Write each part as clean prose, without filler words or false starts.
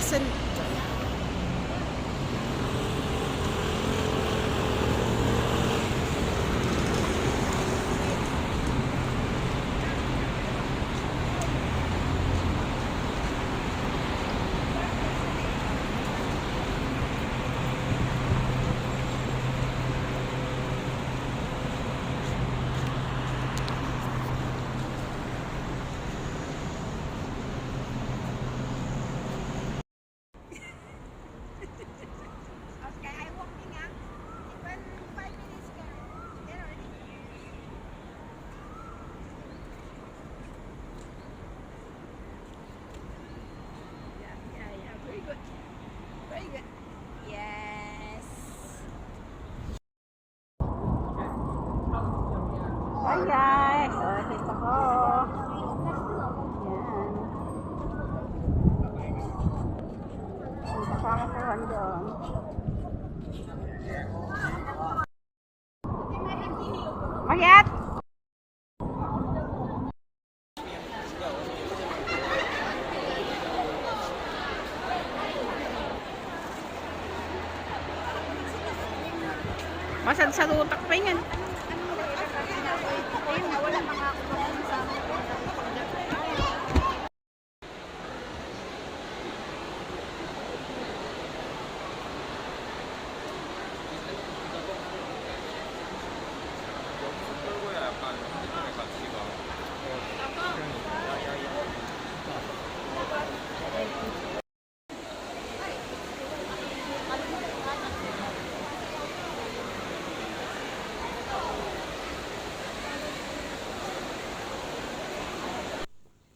2,000. Very good. Yes. Hi guys. Dito ko. Yan. Dito ko ang kawan doon. Magyat! Masad sa utak pa yan.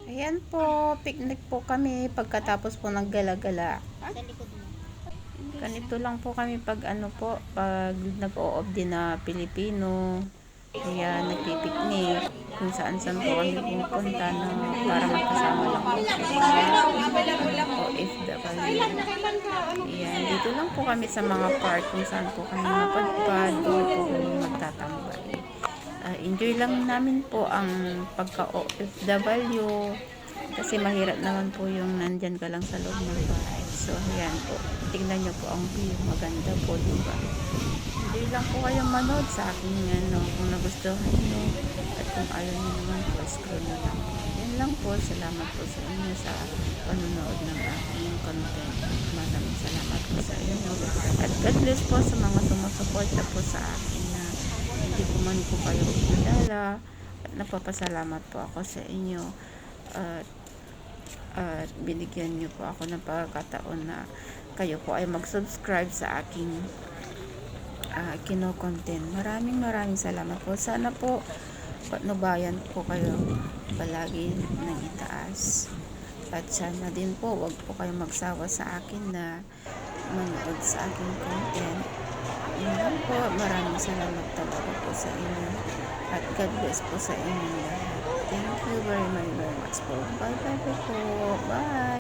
Ayan po, picnic po kami pagkatapos po ng gala-gala. Ganito lang po kami pag ano po, pag nag-o-off din na Pilipino. Kaya nagpipiknik kung saan-saan po kami pupunta na para magkasama lang po. OFW. Ayan, dito lang po kami sa mga park kung saan po kami mapadpad, doon po kami magtatambay. Enjoy lang namin po ang pagka-OFW kasi mahirap naman po yung nandyan ka lang sa loob ng bahay. So, ayan po. Tingnan nyo po ang view. Maganda po, diba? Enjoy lang po kayong manood sa akin ano, kung nagustuhan nyo. At kung ayaw nyo naman po, scroll na lang po. Yan lang po. Salamat po sa inyo sa panonood ng aking content. Maraming salamat po sa inyo. At God bless po sa mga sumusuporta po sa akin na hindi ko man po kayo kilala. At napapasalamat po ako sa inyo. At binigyan niyo po ako ng pagkakataon na kayo po ay mag-subscribe sa aking kino-content. Maraming salamat po. Sana po patnubayan po kayo palagi ng itaas. At sana din po wag po kayo magsawa sa akin na manood sa aking content. Yun po. Maraming salamat talaga po sa inyo. At God bless po sa inyo lahat. Thank you very much po. Bye po. Bye.